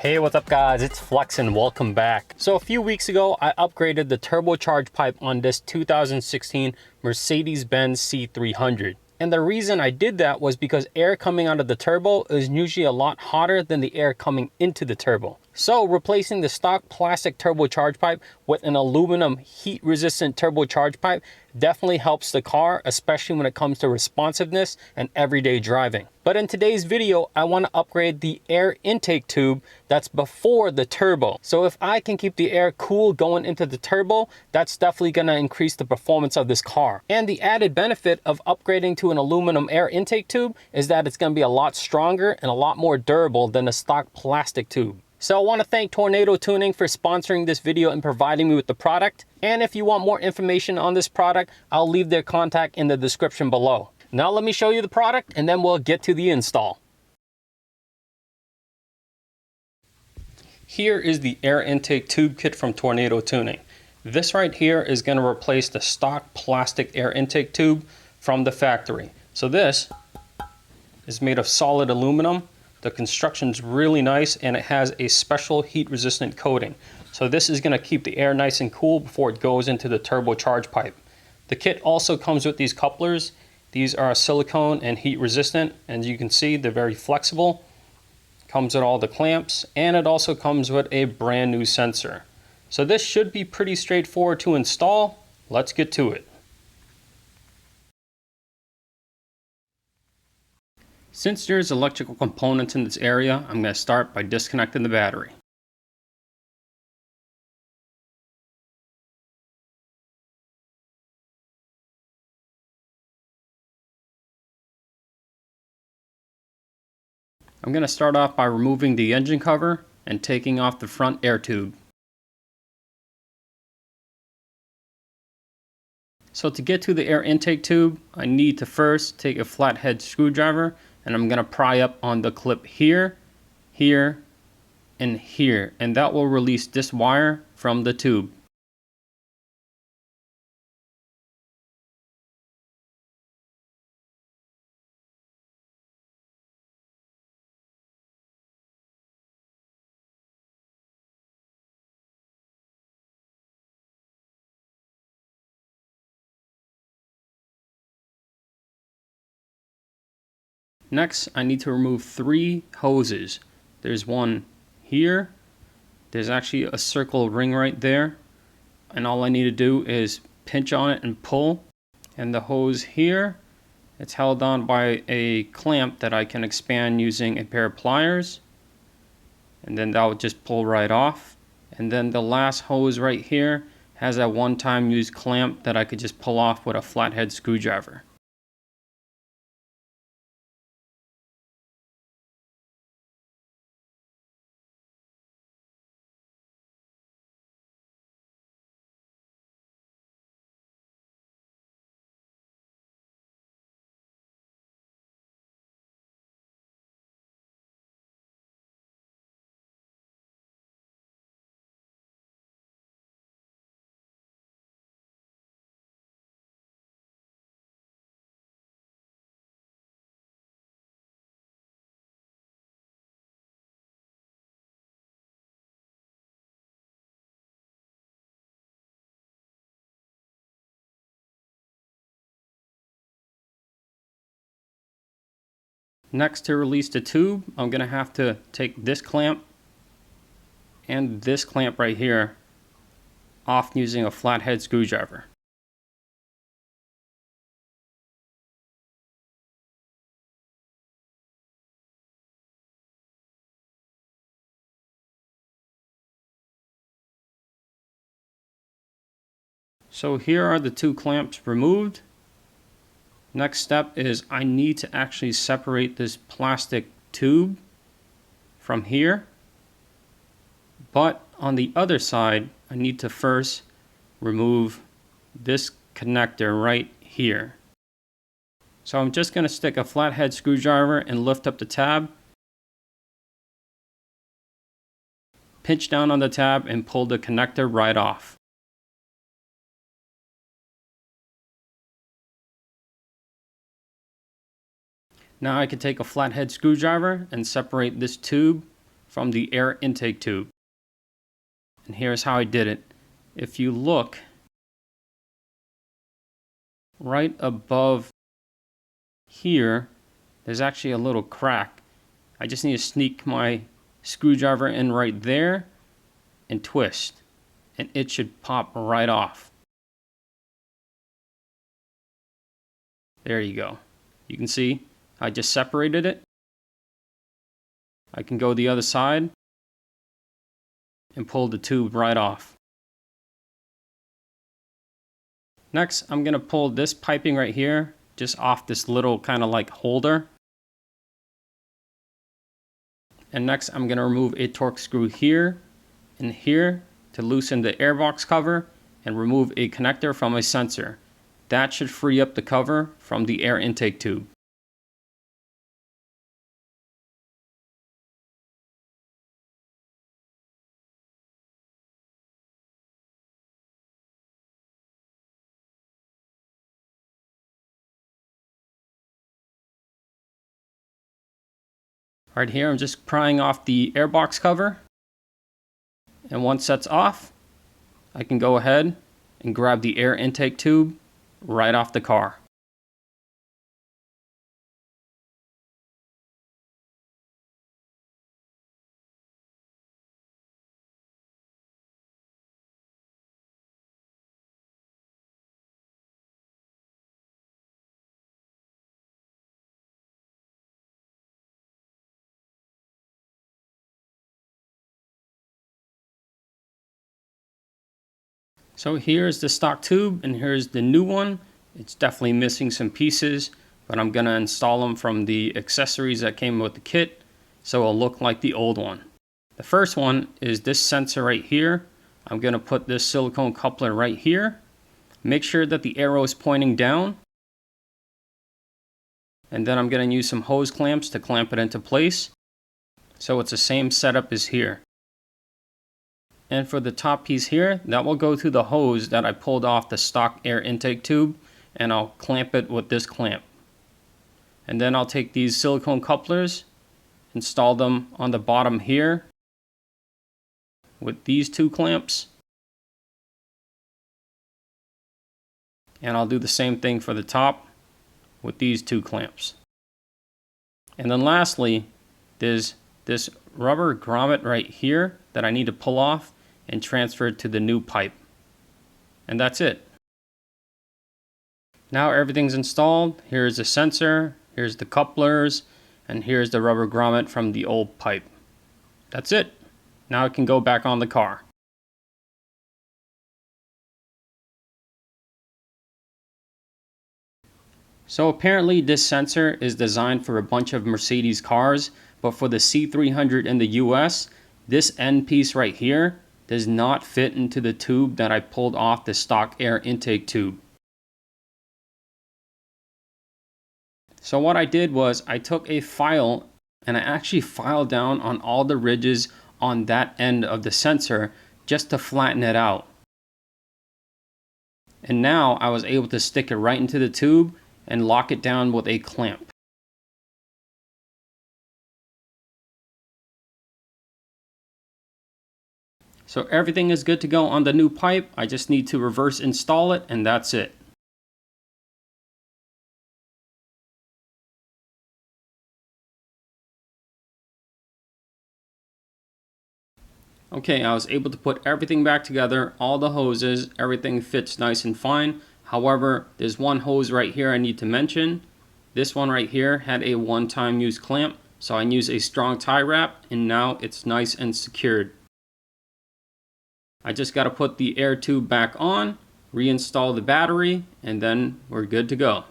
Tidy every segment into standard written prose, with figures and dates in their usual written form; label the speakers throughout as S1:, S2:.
S1: Hey, what's up guys? It's Flex and welcome back. So a few weeks ago, I upgraded the turbocharged pipe on this 2016 Mercedes-Benz C300. And the reason I did that was because air coming out of the turbo is usually a lot hotter than the air coming into the turbo. So replacing the stock plastic turbocharged pipe with an aluminum heat resistant turbocharged pipe definitely helps the car, especially when it comes to responsiveness and everyday driving. But in today's video, I want to upgrade the air intake tube that's before the turbo. So if I can keep the air cool going into the turbo, that's definitely going to increase the performance of this car. And the added benefit of upgrading to an aluminum air intake tube is that it's going to be a lot stronger and a lot more durable than the stock plastic tube. So I want to thank Tornado Tuning for sponsoring this video and providing me with the product. And if you want more information on this product, I'll leave their contact in the description below. Now let me show you the product and then we'll get to the install. Here is the air intake tube kit from Tornado Tuning. This right here is going to replace the stock plastic air intake tube from the factory. So this is made of solid aluminum. The construction's really nice and it has a special heat resistant coating. So this is going to keep the air nice and cool before it goes into the turbocharged pipe. The kit also comes with these couplers. These are silicone and heat resistant, and you can see they're very flexible. Comes with all the clamps, and it also comes with a brand new sensor. So this should be pretty straightforward to install. Let's get to it. Since there's electrical components in this area, I'm going to start by disconnecting the battery. I'm going to start off by removing the engine cover and taking off the front air tube. So to get to the air intake tube, I need to first take a flathead screwdriver and I'm going to pry up on the clip here, here, and here, and that will release this wire from the tube. Next, I need to remove 3 hoses. There's one here, there's actually a circle ring right there, and all I need to do is pinch on it and pull. And the hose here, it's held on by a clamp that I can expand using a pair of pliers, and then that would just pull right off. And then the last hose right here has a one-time use clamp that I could just pull off with a flathead screwdriver. Next, to release the tube, I'm going to have to take this clamp and this clamp right here off using a flathead screwdriver. So here are the 2 clamps removed. Next step is I need to actually separate this plastic tube from here. But on the other side, I need to first remove this connector right here. So I'm just going to stick a flathead screwdriver and lift up the tab. Pinch down on the tab and pull the connector right off. Now I can take a flathead screwdriver and separate this tube from the air intake tube. And here's how I did it. If you look right above here, there's actually a little crack. I just need to sneak my screwdriver in right there and twist, and it should pop right off. There you go. You can see I just separated it. I can go the other side and pull the tube right off. Next, I'm going to pull this piping right here just off this little kind of like holder. And next, I'm going to remove a Torx screw here and here to loosen the airbox cover and remove a connector from a sensor. That should free up the cover from the air intake tube. Right here, I'm just prying off the airbox cover. And once that's off, I can go ahead and grab the air intake tube right off the car. So here's the stock tube and here's the new one. It's definitely missing some pieces, but I'm gonna install them from the accessories that came with the kit, so it'll look like the old one. The first one is this sensor right here. I'm gonna put this silicone coupler right here. Make sure that the arrow is pointing down. And then I'm gonna use some hose clamps to clamp it into place. So it's the same setup as here. And for the top piece here, that will go to the hose that I pulled off the stock air intake tube, and I'll clamp it with this clamp. And then I'll take these silicone couplers, install them on the bottom here with these two clamps. And I'll do the same thing for the top with these two clamps. And then lastly, there's this rubber grommet right here that I need to pull off and transfer it to the new pipe. And that's it. Now everything's installed. Here's the sensor, here's the couplers, and here's the rubber grommet from the old pipe. That's it. Now it can go back on the car. So apparently this sensor is designed for a bunch of Mercedes cars, but for the C300 in the US, this end piece right here does not fit into the tube that I pulled off the stock air intake tube. So what I did was I took a file and I actually filed down on all the ridges on that end of the sensor just to flatten it out. And now I was able to stick it right into the tube and lock it down with a clamp. So everything is good to go on the new pipe. I just need to reverse install it, and that's it. Okay, I was able to put everything back together, all the hoses, everything fits nice and fine. However, there's one hose right here I need to mention. This one right here had a one-time use clamp, so I used a strong tie wrap, and now it's nice and secured. I just got to put the air tube back on, reinstall the battery, and then we're good to go.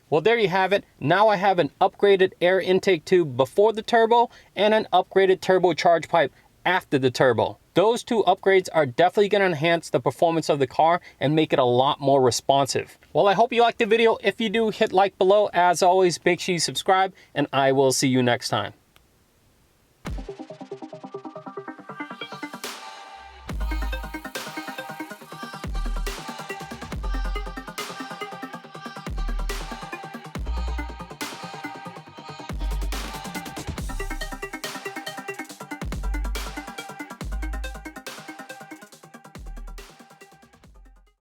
S1: Well, there you have it. Now I have an upgraded air intake tube before the turbo and an upgraded turbocharge pipe after the turbo. Those two upgrades are definitely going to enhance the performance of the car and make it a lot more responsive. Well, I hope you liked the video. If you do, hit like below. As always, make sure you subscribe, and I will see you next time.